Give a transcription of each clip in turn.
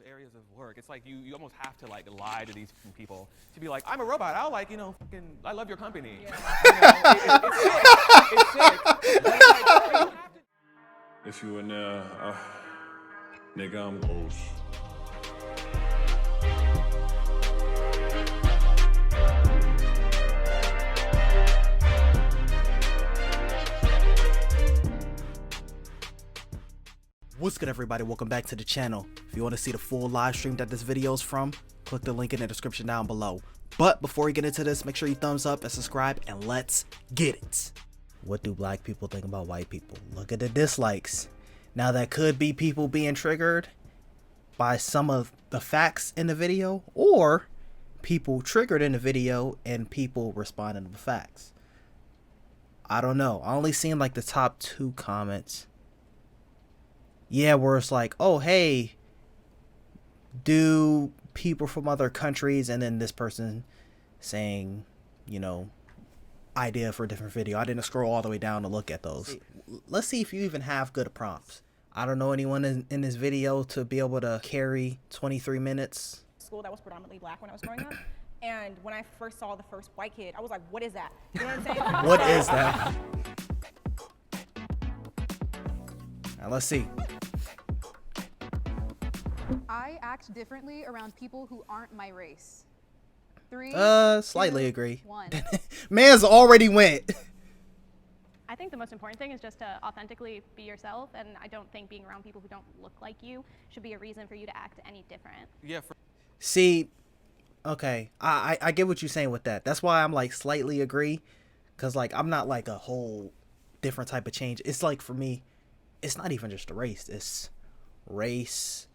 areas of work, it's like you almost have to like lie to these people to be like, I'm a robot. I'll like, fucking, I love your company. Yeah. It's sick. But it's like, if you in there, nigga, I'm ghost. What's good, everybody? Welcome back to the channel. If you want to see the full live stream that this video is from, click the link in the description down below. But before we get into this, make sure you thumbs up and subscribe, and let's get it. What do black people think about white people? Look at the dislikes. Now that could be people being triggered by some of the facts in the video, or people triggered in the video and people responding to the facts. I don't know. I only seen like the top 2 comments. Yeah, where it's like, oh, hey, do people from other countries, and then this person saying, idea for a different video. I didn't scroll all the way down to look at those. Let's see if you even have good prompts. I don't know anyone in this video to be able to carry 23 minutes. School that was predominantly black when I was growing up. And when I first saw the first white kid, I was like, what is that? You know what I'm saying? What is that? Now let's see. I act differently around people who aren't my race. 3, slightly 2, agree. 1. Man's already went. I think the most important thing is just to authentically be yourself, and I don't think being around people who don't look like you should be a reason for you to act any different. yeah. See, okay, I get what you're saying with that. That's why I'm like slightly agree, because like I'm not like a whole different type of change. It's like for me, it's not even just a race. It's race,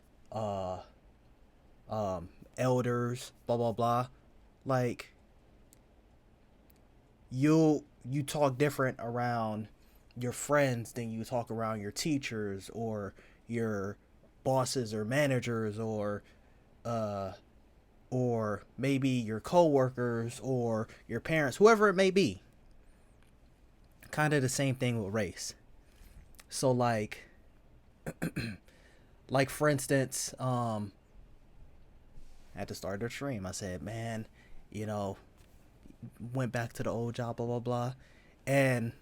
elders, blah blah blah. Like you talk different around your friends than you talk around your teachers or your bosses or managers or maybe your coworkers or your parents, whoever it may be. Kind of the same thing with race. So like like for instance, at the start of the stream I said, man, went back to the old job, blah blah blah. And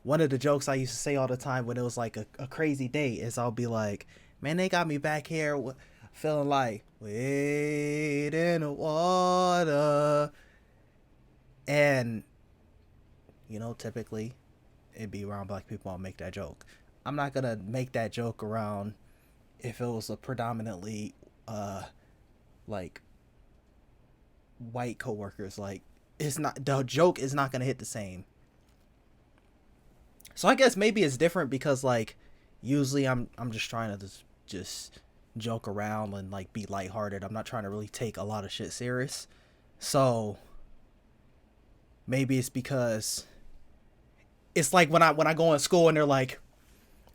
one of the jokes I used to say all the time when it was like a crazy day is I'll be like, man, they got me back here feeling like wade in the water. And typically it'd be around black people I'll make that joke. I'm not gonna make that joke around if it was a predominantly like white coworkers. Like, it's not, the joke is not gonna hit the same. So I guess maybe it's different because like usually I'm just trying to just joke around and like be lighthearted. I'm not trying to really take a lot of shit serious. So maybe it's because it's like when I go in school and they're like,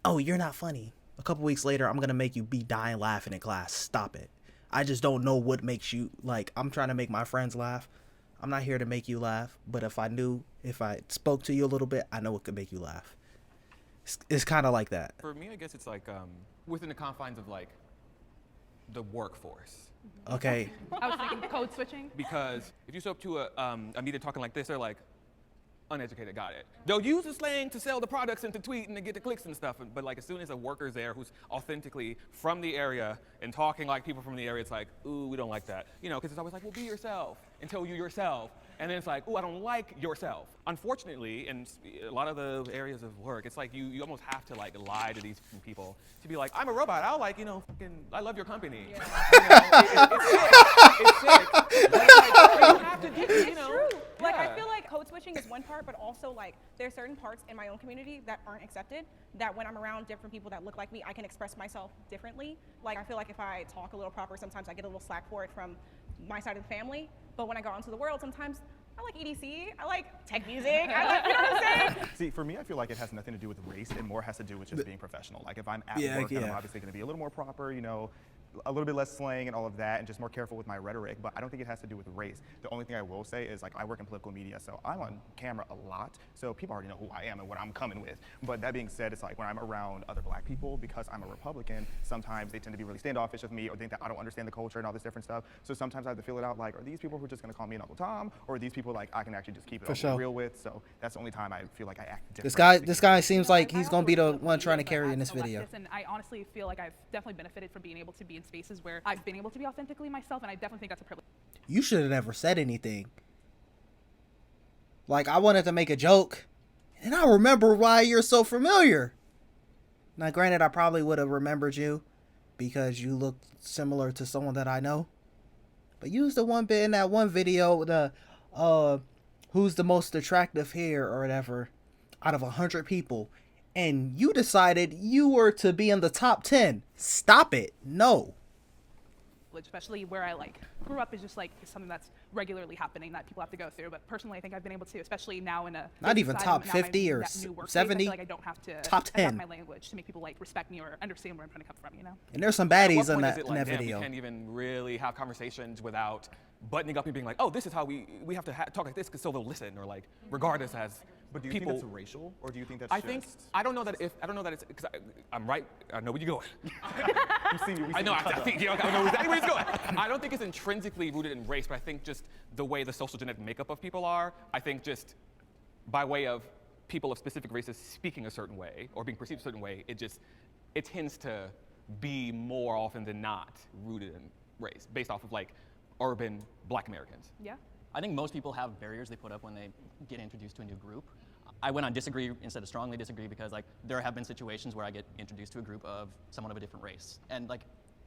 oh, you're not funny. A couple weeks later, I'm gonna make you be dying laughing in class. Stop it. I just don't know what makes you, like, I'm trying to make my friends laugh. I'm not here to make you laugh, but if I spoke to you a little bit, I know it could make you laugh. It's kind of like that. For me, I guess it's like within the confines of like the workforce. Okay. I was thinking code switching. Because if you show up to a meeting talking like this, they're like, uneducated, got it. They'll use the slang to sell the products and to tweet and to get the clicks and stuff, but like as soon as a worker's there who's authentically from the area and talking like people from the area, it's like, ooh, we don't like that. Because it's always like, well, be yourself until you yourself. And then it's like, ooh, I don't like yourself. Unfortunately, in a lot of the areas of work, it's like you almost have to like lie to these people to be like, I'm a robot. I'll like, fucking, I love your company. Yeah. It's sick. But it's like, you have to do, It's true. Like, yeah. I feel like code switching is one part, but also like there are certain parts in my own community that aren't accepted, that when I'm around different people that look like me, I can express myself differently. Like, I feel like if I talk a little proper, sometimes I get a little slack for it from my side of the family. But when I go out into the world, sometimes I like EDC, I like tech music, I like, you know what I'm saying? See, for me, I feel like it has nothing to do with race and more has to do with just being professional. Like if I'm at work, then I'm obviously going to be a little more proper, a little bit less slang and all of that, and just more careful with my rhetoric, but I don't think it has to do with race. The only thing I will say is, like, I work in political media, so I'm on camera a lot, so people already know who I am and what I'm coming with. But that being said, it's like when I'm around other black people, because I'm a Republican, sometimes they tend to be really standoffish with me or think that I don't understand the culture and all this different stuff. So sometimes I have to feel it out, like, are these people who are just gonna call me an Uncle Tom, or are these people like I can actually just keep it sure. real with? So that's the only time I feel like I act different. This guy seems like he's gonna be the one trying to carry in this video. And I honestly feel like I've definitely benefited from being able to be in spaces where I've been able to be authentically myself, and I definitely think that's a privilege. You should have never said anything. Like, I wanted to make a joke, and I remember why you're so familiar. Now, granted, I probably would have remembered you because you look similar to someone that I know. But you was the one bit in that one video, the who's the most attractive here or whatever, out of 100 people. And you decided you were to be in the top 10. Stop it. No. Especially where I like grew up is just like something that's regularly happening that people have to go through. But personally, I think I've been able to, especially now in a not even top 50 or 70, I feel like I don't have to top 10 adapt my language to make people like respect me or understand where I'm trying to come from, you know. And there's some baddies in that that video. You can't even really have conversations without buttoning up and being like, oh, this is how we have to talk like this, because so they'll listen, or like regardless as. But do you people, think that's racial, or do you think that's I don't know that it's because I'm right. I know where you're going. You see me. I know exactly where he's going. I don't think it's intrinsically rooted in race, but I think just the way the social genetic makeup of people are. I think just by way of people of specific races speaking a certain way or being perceived a certain way, it tends to be more often than not rooted in race, based off of like urban Black Americans. Yeah. I think most people have barriers they put up when they get introduced to a new group. I went on disagree instead of strongly disagree because like there have been situations where I get introduced to a group of someone of a different race. And like,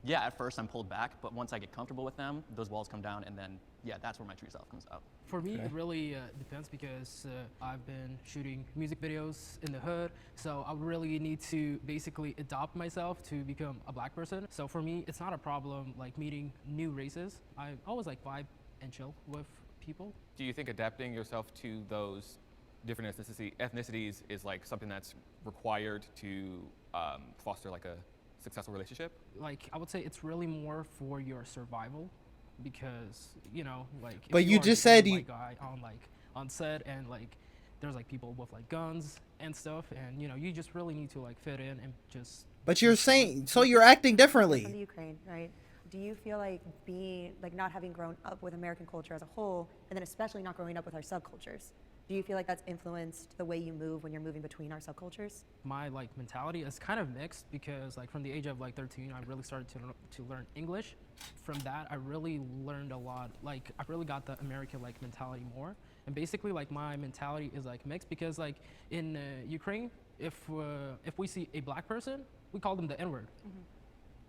yeah, at first I'm pulled back, but once I get comfortable with them, those walls come down, and then, yeah, that's where my true self comes out. For me, it really depends because I've been shooting music videos in the hood, so I really need to basically adopt myself to become a Black person. So for me, it's not a problem like meeting new races. I always like vibe and chill with people. Do you think adapting yourself to those different ethnicities is like something that's required to foster like a successful relationship? Like, I would say it's really more for your survival because, you know, like, but you just said you guy on set, and like there's like people with like guns and stuff, and you know, you just really need to like fit in and just. But you're saying, so you're acting differently. From the Ukraine, right? Do you feel like not having grown up with American culture as a whole, and then especially not growing up with our subcultures, do you feel like that's influenced the way you move when you're moving between our subcultures? My like mentality is kind of mixed because like from the age of like 13, I really started to learn English. From that, I really learned a lot. Like I really got the American like mentality more. And basically like my mentality is like mixed because like in Ukraine, if we see a Black person, we call them the N-word. Mm-hmm.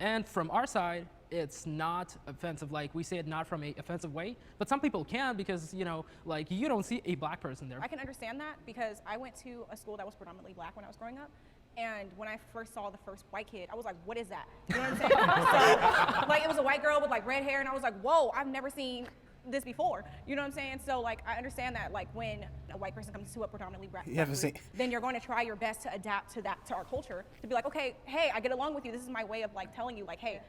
And from our side, it's not offensive. Like we say it not from a offensive way, but some people can because, you know, like you don't see a Black person there. I can understand that because I went to a school that was predominantly Black when I was growing up. And when I first saw the first white kid, I was like, what is that? You know what I'm saying? So like it was a white girl with like red hair, and I was like, whoa, I've never seen this before. You know what I'm saying? So like I understand that like when a white person comes to a predominantly Black group, then you're going to try your best to adapt to our culture, to be like, okay, hey, I get along with you. This is my way of like telling you like, hey,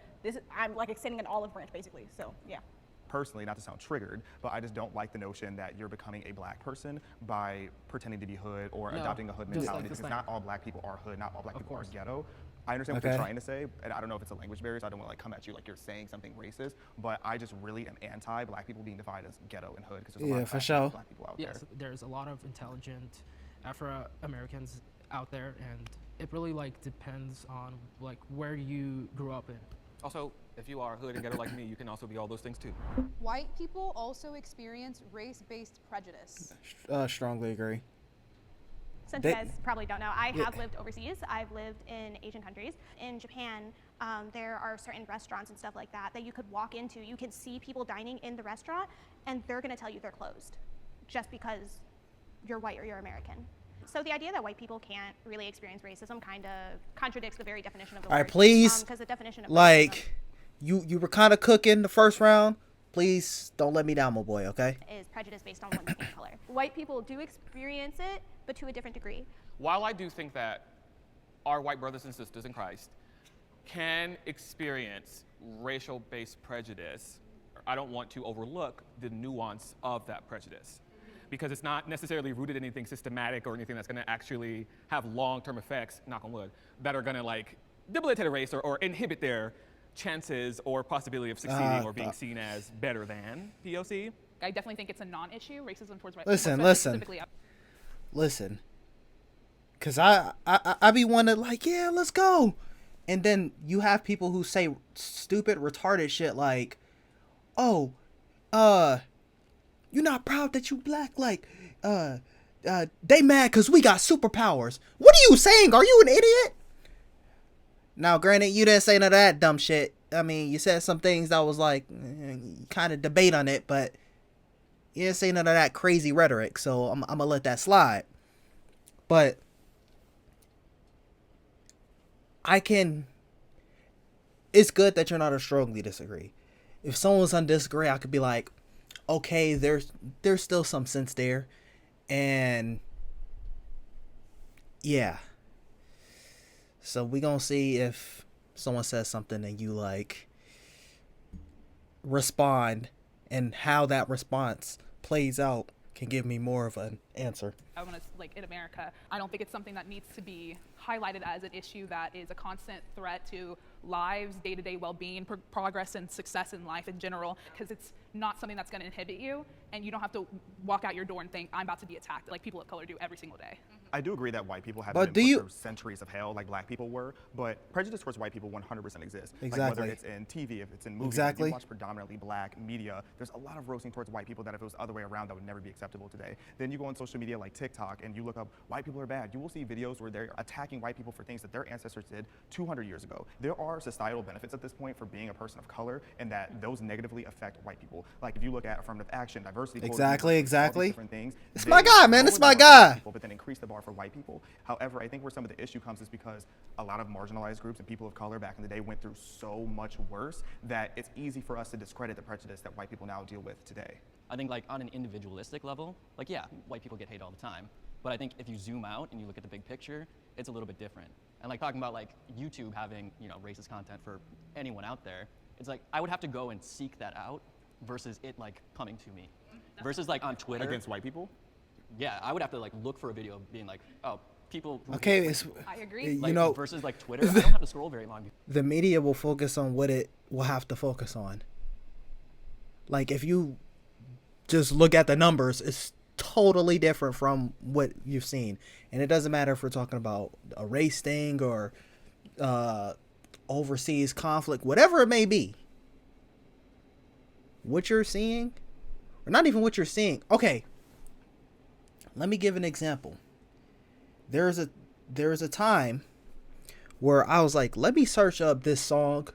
I'm like extending an olive branch basically. So yeah. Personally, not to sound triggered, but I just don't like the notion that you're becoming a Black person by pretending to be hood or adopting a hood mentality, because not all Black people are hood, not all Black people are ghetto. I understand what you're trying to say, and I don't know if it's a language barrier, so I don't want to like come at you like you're saying something racist, but I just really am anti-Black people being defined as ghetto and hood, because there's a lot of Black people out there. Yes, there's a lot of intelligent Afro-Americans out there, and it really like depends on like where you grew up in. Also, if you are hood and ghetto like me, you can also be all those things too. White people also experience race-based prejudice. Strongly agree. Since you guys probably don't know, I have lived overseas. I've lived in Asian countries. In Japan, there are certain restaurants and stuff like that that you could walk into. You can see people dining in the restaurant, and they're going to tell you they're closed just because you're white or you're American. So the idea that white people can't really experience racism kind of contradicts the very definition of the word. All right, please, because the definition of like, you were kind of cooking the first round. Please don't let me down, my boy, okay? Is prejudice based on one's skin color. White people do experience it, but to a different degree. While I do think that our white brothers and sisters in Christ can experience racial-based prejudice, I don't want to overlook the nuance of that prejudice, because it's not necessarily rooted in anything systematic or anything that's going to actually have long-term effects, knock on wood, that are going to like debilitate a race or inhibit their chances or possibility of succeeding or being seen as better than POC. I definitely think it's a non-issue, racism towards white Listen, people. listen. Cause I be wanting like, yeah, let's go. And then you have people who say stupid, retarded shit like, oh, you're not proud that you black, like, they mad cause we got superpowers. What are you saying? Are you an idiot? Now, granted, you didn't say none of that dumb shit. I mean, you said some things that was like, kind of debate on it, but you didn't say none of that crazy rhetoric, so I'm gonna let that slide. But it's good that you're not a strongly disagree. If someone's on disagree, I could be like, okay, there's still some sense there. And yeah. So we gonna see if someone says something and you like respond, and how that response plays out can give me more of an answer. I want to, like, in America, I don't think it's something that needs to be highlighted as an issue that is a constant threat to lives, day-to-day well-being, progress and success in life in general, because it's not something that's going to inhibit you, and you don't have to walk out your door and think, I'm about to be attacked, like people of color do every single day. I do agree that white people haven't been put through centuries of hell like black people were, but prejudice towards white people 100% exists. Exactly. Like whether it's in TV, if it's in movies, if you watch predominantly black media, there's a lot of roasting towards white people that if it was the other way around, that would never be acceptable today. Then you go on social media like TikTok and you look up white people are bad. You will see videos where they're attacking white people for things that their ancestors did 200 years ago. There are societal benefits at this point for being a person of color, and that those negatively affect white people. Like if you look at affirmative action, diversity, exactly. different things. It's my guy, man. It's my guy. But then increase the bar for white people. However, I think where some of the issue comes is because a lot of marginalized groups and people of color back in the day went through so much worse that it's easy for us to discredit the prejudice that white people now deal with today. I think like on an individualistic level, like yeah, white people get hate all the time. But I think if you zoom out and you look at the big picture, it's a little bit different. And like talking about like YouTube having, you know, racist content for anyone out there, it's like I would have to go and seek that out versus it like coming to me. Versus like on Twitter. Against white people? Yeah, I would have to like look for a video being like, oh, people. Okay, I agree. Like, you know, versus like Twitter, I don't have to scroll very long. The media will focus on what it will have to focus on. Like if you just look at the numbers, it's totally different from what you've seen. And it doesn't matter if we're talking about a race thing or overseas conflict, whatever it may be. What you're seeing, or not even what you're seeing. Okay, let me give an example. There's a time where I was like, let me search up this song,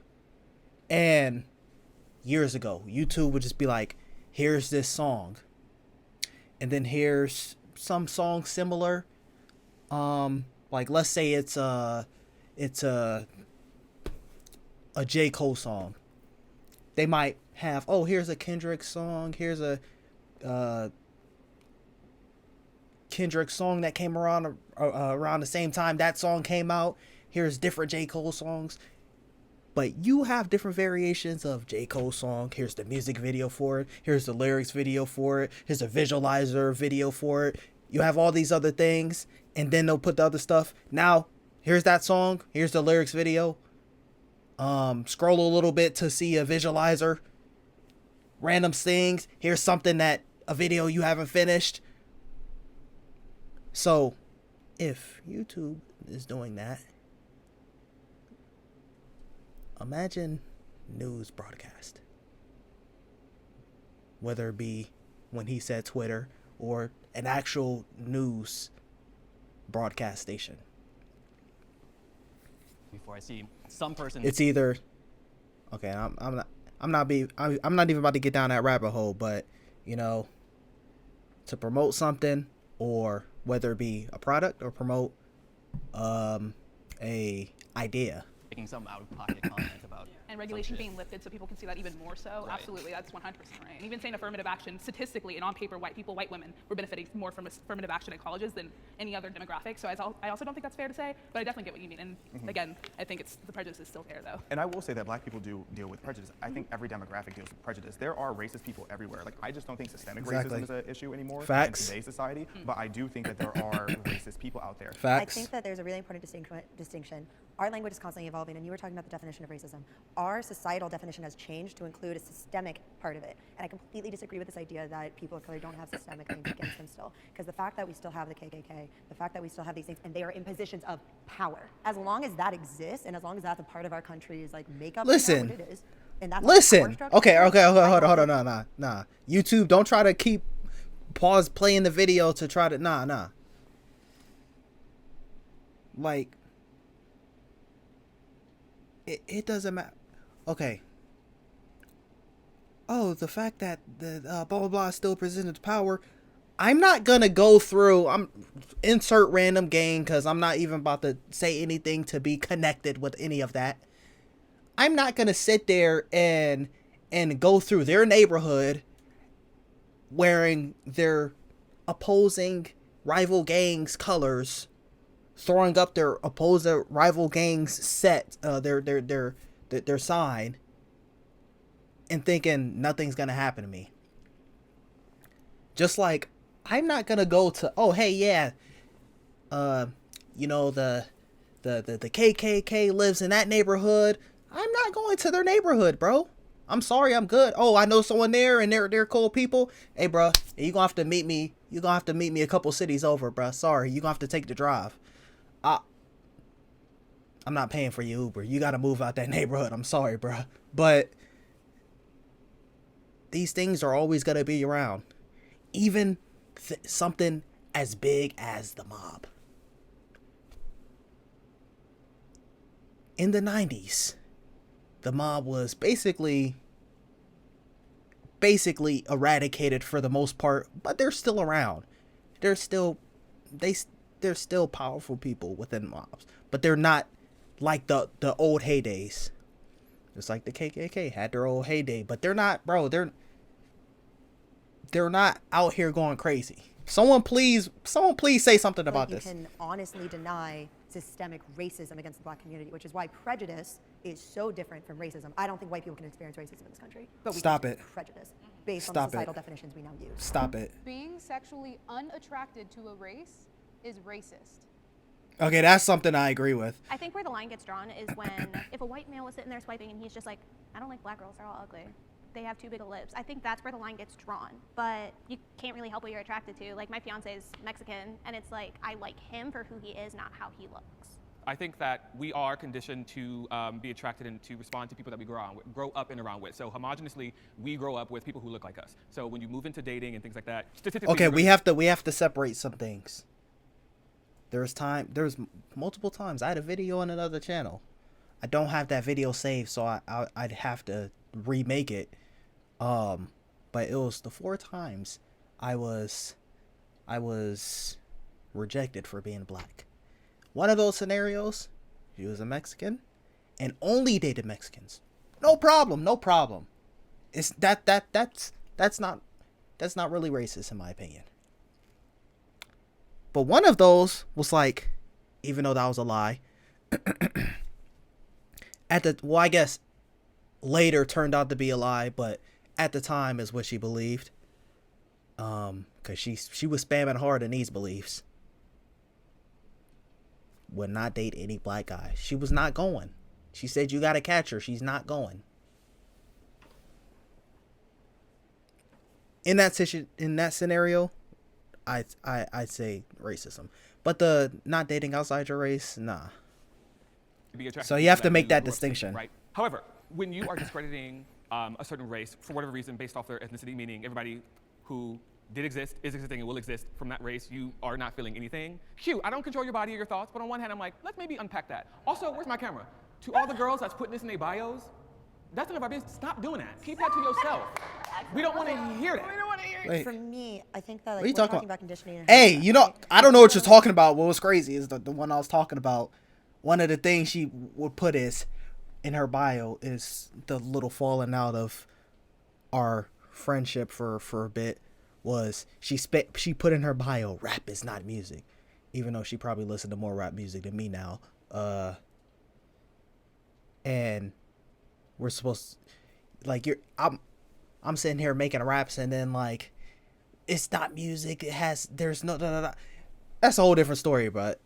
and years ago, YouTube would just be like, here's this song, and then here's some song similar. Like let's say it's a J. Cole song. They might have, oh, here's a Kendrick song, here's a Kendrick song that came around the same time that song came out. Here's different J. Cole songs. But you have different variations of J. Cole song. Here's the music video for it. Here's the lyrics video for it. Here's a visualizer video for it. You have all these other things, and then they'll put the other stuff. Now, here's that song. Here's the lyrics video. Scroll a little bit to see a visualizer. Random things. Here's something that a video you haven't finished. So, if YouTube is doing that, imagine news broadcast. Whether it be when he said Twitter or an actual news broadcast station. Before I see some person, it's either okay. I'm not even about to get down that rabbit hole, but you know, to promote something, or whether it be a product or promote a idea. Making some out of pocket comment about about. And regulation some shit. being lifted so people can see that even more so. Right. Absolutely, that's 100% right. And even saying affirmative action, statistically and on paper, white people, white women, were benefiting more from affirmative action in colleges than any other demographic. So I also don't think that's fair to say, but I definitely get what you mean. And again, I think the prejudice is still there, though. And I will say that black people do deal with prejudice. I think every demographic deals with prejudice. There are racist people everywhere. Like, I just don't think systemic Exactly. racism is an issue anymore Facts. in today's society, but I do think that there are racist people out there. Facts. I think that there's a really important distinction. Our language is constantly evolving, and you were talking about the definition of racism. Our societal definition has changed to include a systemic part of it. And I completely disagree with this idea that people of color don't have systemic things against them still. Because the fact that we still have the KKK, the fact that we still have these things, and they are in positions of power. As long as that exists, and as long as that's a part of our country's like makeup, Listen. what it is, and that's Listen. Okay, hold on, nah. YouTube, don't try to keep playing the video to try to nah. Like, it doesn't matter. Okay. Oh, the fact that the blah blah blah still presented to power. I'm not gonna go through. Insert random gang because I'm not even about to say anything to be connected with any of that. I'm not gonna sit there and go through their neighborhood wearing their opposing rival gangs' colors, throwing up their opposing rival gangs' set, their sign, and thinking nothing's gonna happen to me. Just like I'm not gonna go to, oh hey yeah, you know the KKK lives in that neighborhood. I'm not going to their neighborhood, bro. I'm sorry, I'm good. Oh, I know someone there, and they're cool people. Hey, bro, you gonna have to meet me. You gonna have to meet me a couple cities over, bro. Sorry, you gonna have to take the drive. I'm not paying for your Uber. You gotta move out that neighborhood. I'm sorry, bro, but these things are always gonna be around. Even something as big as the mob. In the 90s, the mob was basically eradicated for the most part, but they're still around. They're still powerful people within mobs, but they're not like the old heydays. Just like the KKK had their old heyday, but they're not, bro. They're not out here going crazy. Someone please say something about this. You can honestly deny systemic racism against the black community, which is why prejudice is so different from racism. I don't think white people can experience racism in this country, but we Stop can it. prejudice based on Stop the societal it. definitions we now use. Stop it. Being sexually unattracted to a race is racist. Okay, that's something I agree with. I think where the line gets drawn is when if a white male was sitting there swiping and he's just like, I don't like black girls, they're all ugly. They have too big of lips. I think that's where the line gets drawn. But you can't really help what you're attracted to. Like, my fiance is Mexican, and it's like, I like him for who he is, not how he looks. I think that we are conditioned to be attracted and to respond to people that we grow up and around with. So homogeneously, we grow up with people who look like us. So when you move into dating and things like that, statistically, Okay, we have to separate some things. There's multiple times I had a video on another channel. I don't have that video saved, so I'd have to remake it. But it was the 4 times I was rejected for being black. One of those scenarios, she was a Mexican and only dated Mexicans. No problem. It's that's not really racist in my opinion. But one of those was like, even though that was a lie, I guess later turned out to be a lie, but at the time is what she believed. Cause she was spamming hard in these beliefs. Would not date any black guy. She was not going. She said you gotta catch her. She's not going. In that scenario, I'd say racism. But the not dating outside your race, nah. So you have to make that distinction. Right. However, when you are discrediting a certain race for whatever reason based off their ethnicity, meaning everybody who did exist, is existing, and will exist from that race, you are not feeling anything. I don't control your body or your thoughts, but on one hand, I'm like, let's maybe unpack that. Also, where's my camera? To all the girls that's putting this in their bios, that's none of our business. Stop doing that. Keep that to yourself. We don't want to hear that. Wait. For me, I think that like, What are you we're talking about conditioning. And Hey, you know, I don't know what you're talking about. What was crazy is the one I was talking about. One of the things she would put is, in her bio is the little falling out of our friendship for a bit was she put in her bio, rap is not music, even though she probably listened to more rap music than me now. And we're supposed to, like, I'm sitting here making raps and then like it's not music, there's no that's a whole different story. But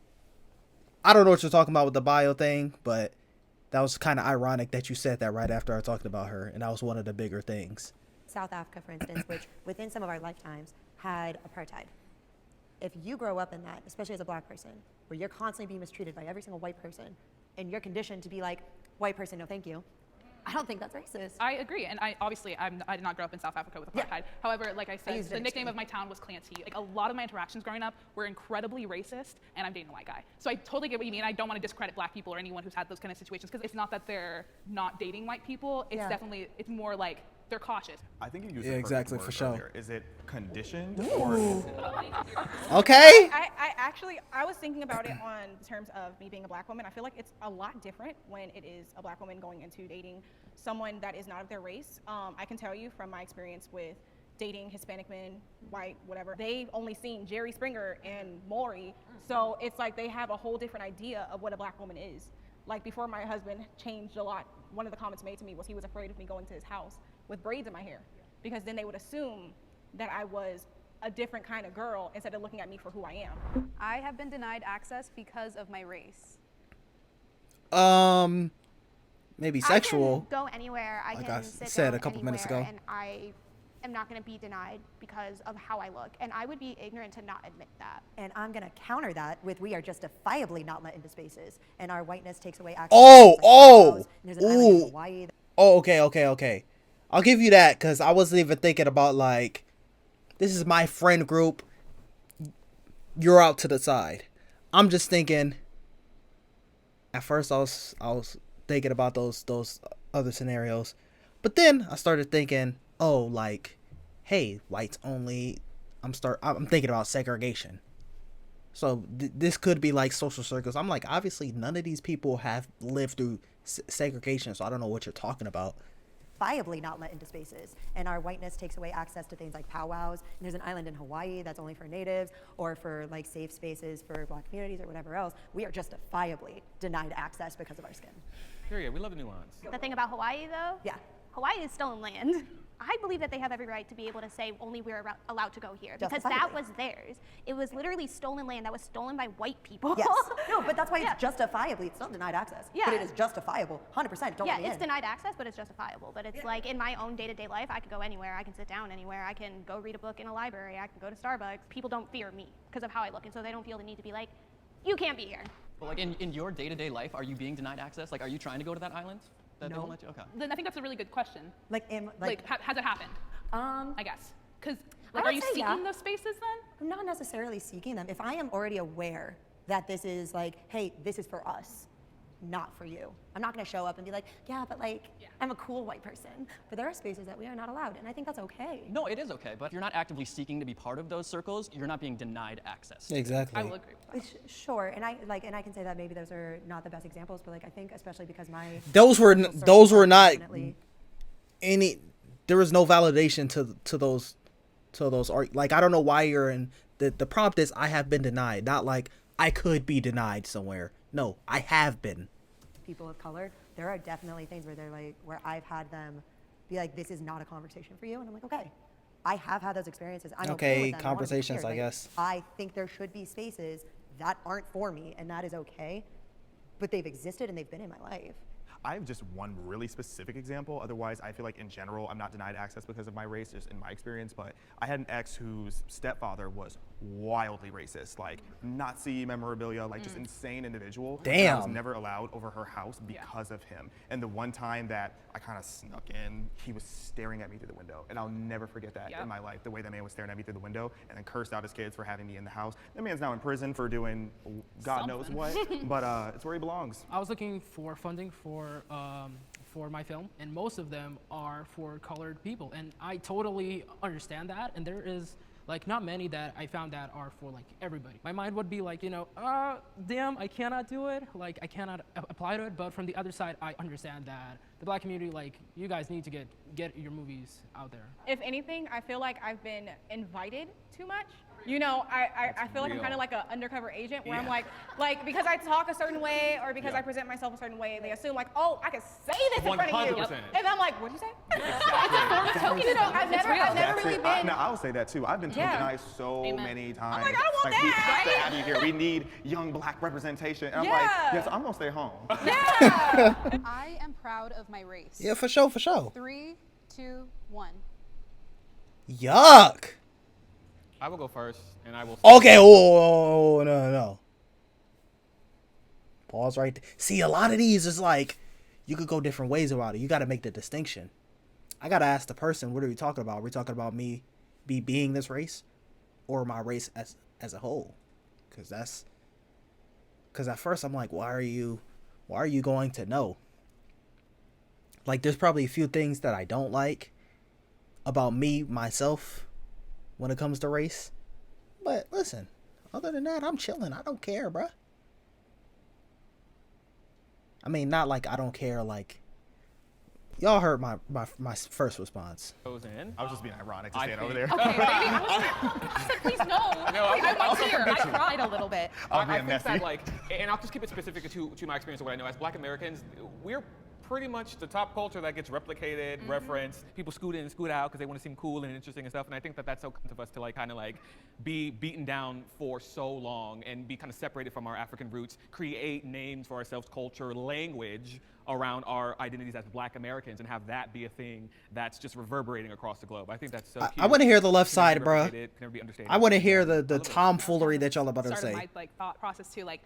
I don't know what you're talking about with the bio thing, but that was kind of ironic that you said that right after I talked about her, and that was one of the bigger things. South Africa, for instance, which within some of our lifetimes had apartheid. If you grow up in that, especially as a black person, where you're constantly being mistreated by every single white person, and you're conditioned to be like, white person, no thank you, I don't think that's racist. I agree, and I did not grow up in South Africa with apartheid. However, like I said, the nickname of my town was Clancy. Like a lot of my interactions growing up were incredibly racist, and I'm dating a white guy. So I totally get what you mean. I don't want to discredit black people or anyone who's had those kind of situations, because it's not that they're not dating white people. It's definitely, it's more like they're cautious. I think you used exactly, for sure. Earlier. Is it conditioned or? Okay. I was thinking about it on terms of me being a black woman. I feel like it's a lot different when it is a black woman going into dating someone that is not of their race. I can tell you from my experience with dating Hispanic men, white, whatever, they've only seen Jerry Springer and Maury. So it's like they have a whole different idea of what a black woman is. Like before my husband changed a lot, one of the comments made to me was he was afraid of me going to his house with braids in my hair, because then they would assume that I was a different kind of girl instead of looking at me for who I am. I have been denied access because of my race. Maybe sexual. I can go anywhere. I like can I sit said down a couple minutes ago. and I am not going to be denied because of how I look, and I would be ignorant to not admit that. And I'm going to counter that with we are justifiably not let into spaces, and our whiteness takes away access. There's an island in Hawaii. Oh, okay. I'll give you that, because I wasn't even thinking about, like, this is my friend group. You're out to the side. I'm just thinking, at first I was thinking about those other scenarios. But then I started thinking, oh, like, hey, whites only. I'm thinking about segregation. So this could be like social circles. I'm like, obviously none of these people have lived through segregation, so I don't know what you're talking about. Justifiably not let into spaces, and our whiteness takes away access to things like powwows. And there's an island in Hawaii that's only for natives or for like safe spaces for black communities or whatever else. We are justifiably denied access because of our skin. Period. We love a nuance. The thing about Hawaii, though, Hawaii is stolen land. I believe that they have every right to be able to say only we're allowed to go here, because that was theirs. It was literally stolen land that was stolen by white people. Yes. No, but that's why it's justifiably. It's not denied access. Yeah. But it is justifiable. 100%. Don't let me it's in. denied access, but it's justifiable. But it's like in my own day-to-day life, I can go anywhere. I can sit down anywhere. I can go read a book in a library. I can go to Starbucks. People don't fear me because of how I look, and so they don't feel the need to be like, you can't be here. Well, like in your day-to-day life, are you being denied access? Like, are you trying to go to that island? That they won't let you? Okay. Then I think that's a really good question. Has it happened? I guess. Because, I are would you say seeking those spaces then? I'm not necessarily seeking them. If I am already aware that this is like, hey, this is for us, not for you, I'm not going to show up and be like, but I'm a cool white person. But there are spaces that we are not allowed, and I think that's okay. No, it is okay, but if you're not actively seeking to be part of those circles, you're not being denied access. Exactly. I will agree with that. Sure, and I can say that maybe those are not the best examples, but I think especially because those were not any. There was no validation to those like, I don't know why you're in the prompt is I have been denied, not like I could be denied somewhere. No, I have been. People of color, there are definitely things where they're like, where I've had them be like, this is not a conversation for you, and I'm like, okay, I have had those experiences. I'm okay with them. Conversations, I guess. I think there should be spaces that aren't for me, and that is okay, but they've existed and they've been in my life. I have just one really specific example. Otherwise, I feel like in general, I'm not denied access because of my race, just in my experience. But I had an ex whose stepfather was wildly racist, like Nazi memorabilia, like just insane individual. Damn. And I was never allowed over her house because of him. And the one time that I kind of snuck in, he was staring at me through the window. And I'll never forget that in my life, the way that man was staring at me through the window and then cursed out his kids for having me in the house. That man's now in prison for doing God knows what, but it's where he belongs. I was looking for funding for my film, and most of them are for colored people, and I totally understand that. And there is Like not many that I found that are for like everybody. My mind would be like, you know, damn, I cannot do it. Like I cannot apply to it. But from the other side, I understand that the Black community, like you guys need to get your movies out there. If anything, I feel like I've been invited too much. You know, I feel like I'm kind of like an undercover agent where I'm like because I talk a certain way or because I present myself a certain way, they assume like, oh, I can say this in front of you. 100%. And I'm like, what'd you say? You know, I've never really been. No, I'll say that too. I've been tokenized so many times. I'm like, I don't want we that. have to have you here. We need young Black representation. And I'm like, yes, I'm gonna stay home. Yeah. I am proud of my race. Yeah, for sure, for sure. 3, 2, 1. Yuck. I will go first, and I will. Okay, oh, no. Pause right there. See, a lot of these is like, you could go different ways about it. You got to make the distinction. I got to ask the person, what are we talking about? Are we talking about me being this race or my race as a whole? Because at first I'm like, why are you going to know? Like, there's probably a few things that I don't like about myself, when it comes to race. But listen, other than that, I'm chilling. I don't care, bruh. I mean, not like I don't care, like, y'all heard my first response. Goes in. I was just being ironic to stand over there. Okay, baby. I said, please no. I was here. I cried a little bit. I think that, like, and I'll just keep it specific to my experience of what I know. As Black Americans, we're pretty much the top culture that gets replicated, referenced. People scoot in and scoot out because they want to seem cool and interesting and stuff. And I think that that's so kind of us to like kind of like be beaten down for so long and be kind of separated from our African roots, create names for ourselves, culture, language around our identities as Black Americans, and have that be a thing that's just reverberating across the globe. I think that's so cute. I want to hear the left side, bruh. Can never be understated. I want to hear the tomfoolery that y'all about to Started say. my like thought process too, like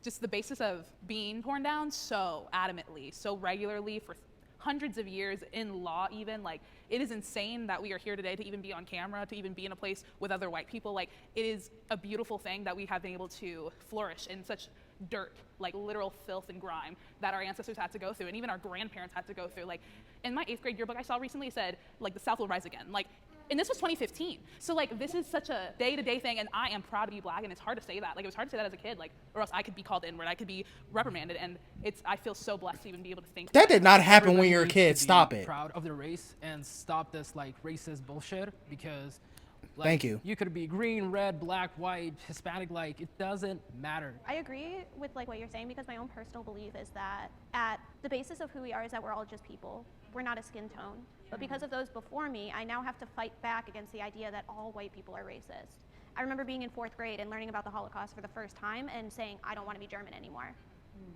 just the basis of being torn down so adamantly, so regularly for hundreds of years in law even, like it is insane that we are here today to even be on camera, to even be in a place with other white people. Like it is a beautiful thing that we have been able to flourish in such dirt, like literal filth and grime that our ancestors had to go through and even our grandparents had to go through. Like in my 8th grade yearbook I saw recently said like the South will rise again. Like, and this was 2015. So like this is such a day-to-day thing, and I am proud to be Black, and it's hard to say that. Like it was hard to say that as a kid, like, or else I could be called inward, I could be reprimanded, and I feel so blessed to even be able to think That did not happen when Everybody you were a needs kid. to be Stop it. Proud of the race and stop this like racist bullshit, because like, Thank you. You could be green, red, black, white, Hispanic, like it doesn't matter. I agree with like what you're saying, because my own personal belief is that at the basis of who we are is that we're all just people. We're not a skin tone. But because of those before me, I now have to fight back against the idea that all white people are racist. I remember being in 4th grade and learning about the Holocaust for the first time and saying, I don't want to be German anymore.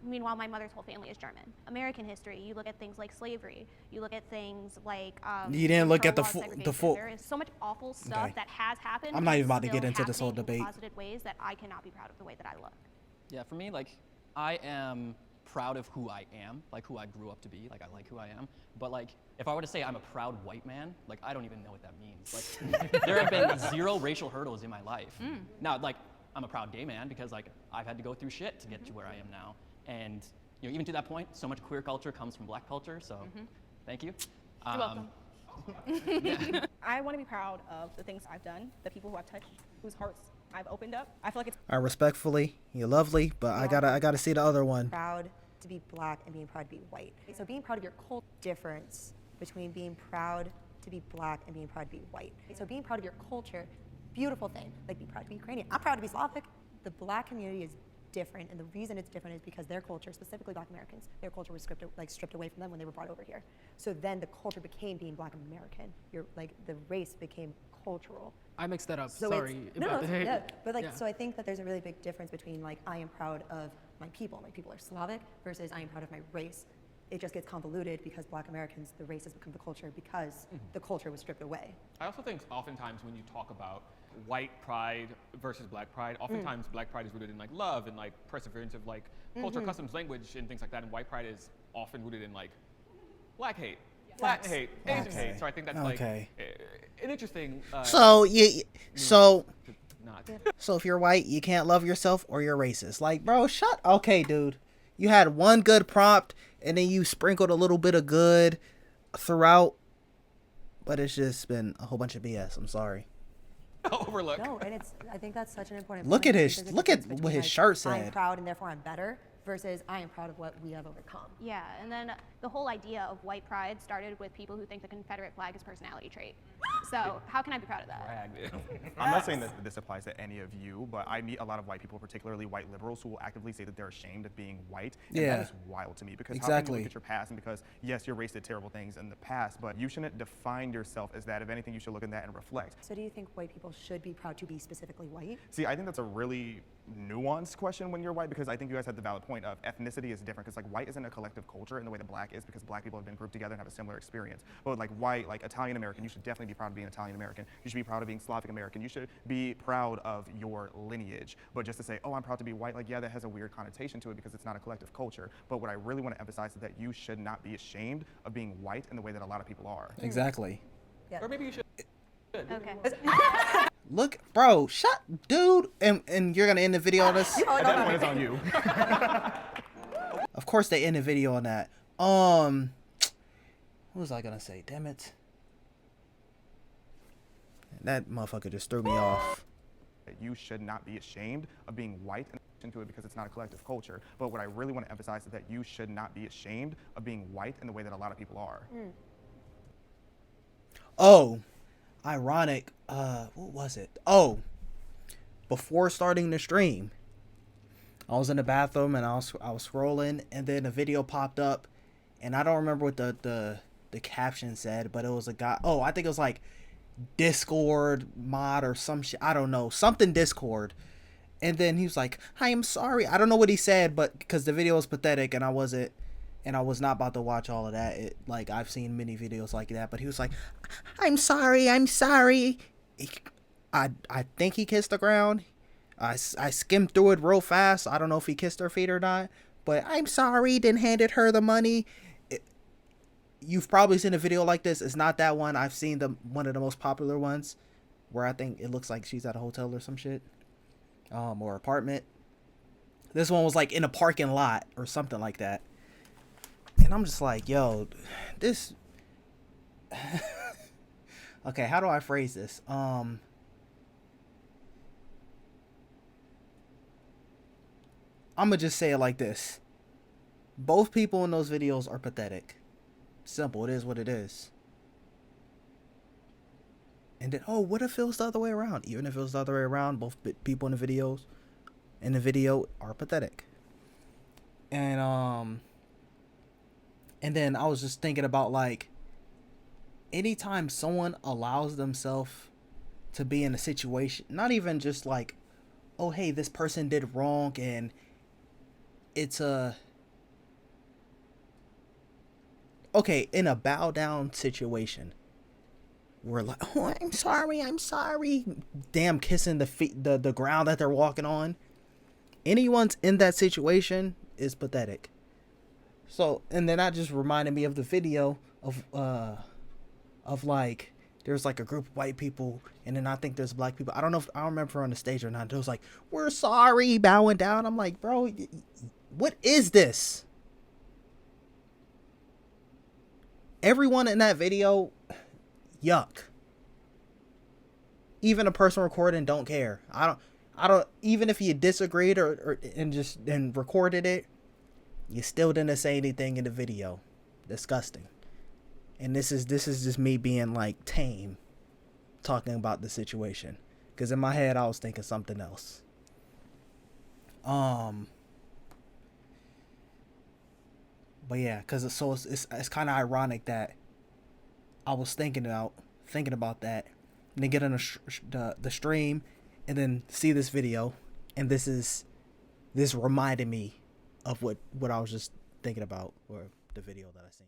Meanwhile, my mother's whole family is German. American history, you look at things like slavery, you look at things like You didn't look at the segregation. full. There is so much awful stuff that has happened. I'm not even and about to still get into this whole happening in debate. Closeted ways that I cannot be proud of the way that I look. Yeah, for me, like, I am proud of who I am, like who I grew up to be, like I like who I am. But like, if I were to say I'm a proud white man, like I don't even know what that means. Like, there have been 0 racial hurdles in my life. Now, like, I'm a proud gay man because like I've had to go through shit to get to where I am now. And you know, even to that point, so much queer culture comes from Black culture. So, thank you. You're welcome. I want to be proud of the things I've done, the people who I've touched, whose hearts I've opened up. I feel like it's I respectfully, you're lovely, but I gotta see the other one. Proud to be Black and being proud to be white. So being proud of your culture, difference between being proud to be Black and being proud to be white. So being proud of your culture, beautiful thing. Like being proud to be Ukrainian. I'm proud to be Slavic. The Black community is different, and the reason it's different is because their culture, specifically Black Americans, their culture was stripped away from them when they were brought over here. So then the culture became being Black American. The race became cultural. I mixed that up. So Sorry. but like, so I think that there's a really big difference between like I am proud of my people are Slavic, versus I am proud of my race. It just gets convoluted because Black Americans, the race has become the culture because the culture was stripped away. I also think oftentimes when you talk about white pride versus Black pride, oftentimes Black pride is rooted in like love and like perseverance of like culture, customs, language, and things like that, and white pride is often rooted in like Black hate, Latin hate, Asian hate. So I think that's like an interesting. So not. So if you're white, you can't love yourself, or you're racist. Like, bro, okay, dude. You had one good prompt, and then you sprinkled a little bit of good throughout, but it's just been a whole bunch of BS. I'm sorry. Oh, overlook. No, and I think that's such an important Look point, at because his there's a look at difference what between, his like, shirt said. I'm proud and therefore I'm better versus I am proud of what we have overcome. Yeah, and then the whole idea of white pride started with people who think the Confederate flag is a personality trait. So how can I be proud of that? I'm not saying that this applies to any of you, but I meet a lot of white people, particularly white liberals, who will actively say that they're ashamed of being white. And Yeah. that is wild to me, because how Exactly. can you look at your past, and because, yes, your race did terrible things in the past, but you shouldn't define yourself as that. If anything, you should look at that and reflect. So do you think white people should be proud to be specifically white? See, I think that's a really nuanced question when you're white, because I think you guys had the valid point of ethnicity is different, because like white isn't a collective culture in the way that black is, because black people have been grouped together and have a similar experience. But like white, like Italian American, you should definitely be proud of being Italian American. You should be proud of being Slavic American. You should be proud of your lineage. But just to say, oh, I'm proud to be white, like, yeah, that has a weird connotation to it because it's not a collective culture. But what I really want to emphasize is that you should not be ashamed of being white in the way that a lot of people are. Exactly. Yeah. Or maybe you should. Okay. Look, bro, shut, dude, and you're gonna end the video on this. At that point, it's on you. Of course, they end the video on that. What was I gonna say? Damn it. That motherfucker just threw me off. You should not be ashamed of being white into it because it's not a collective culture. But what I really want to emphasize is that you should not be ashamed of being white in the way that a lot of people are. Oh, ironic. What was it? Oh, before starting the stream, I was in the bathroom and I was scrolling, and then a video popped up, and I don't remember what the caption said, but it was a guy. Oh, I think it was like Discord mod or some shit. I don't know, something Discord. And then he was like, I am sorry. I don't know what he said, but because the video was pathetic and I was not about to watch all of that. Like, I've seen many videos like that, but he was like, I'm sorry. I think he kissed the ground. I skimmed through it real fast. I don't know if he kissed her feet or not, but I'm sorry, then handed her the money. You've probably seen a video like this. It's not that one. I've seen one of the most popular ones where I think it looks like she's at a hotel or some shit, or apartment. This one was like in a parking lot or something like that. And I'm just like, yo, this. Okay, how do I phrase this? I'm gonna just say it like this. Both people in those videos are pathetic. Simple. It is what it is. And then, oh, what if it was the other way around? Even if it was the other way around, both people in the video are pathetic. And then I was just thinking about, like, anytime someone allows themselves to be in a situation, not even just like, oh, hey, this person did wrong, and it's okay, in a bow down situation, we're like, oh, I'm sorry. Damn, kissing the ground that they're walking on. Anyone's in that situation is pathetic. So, and then that just reminded me of the video of like, there's like a group of white people, and then I think there's black people. I don't remember if we're on the stage or not. It was like, we're sorry, bowing down. I'm like, bro, what is this? Everyone in that video, yuck. Even a person recording don't care. I don't. Even if you disagreed and recorded it, you still didn't say anything in the video. Disgusting. And this is just me being like tame, talking about the situation. Because in my head I was thinking something else. But yeah, because it's kind of ironic that I was thinking about that, and then get on the stream, and then see this video, and this reminded me of what I was just thinking about, or the video that I seen.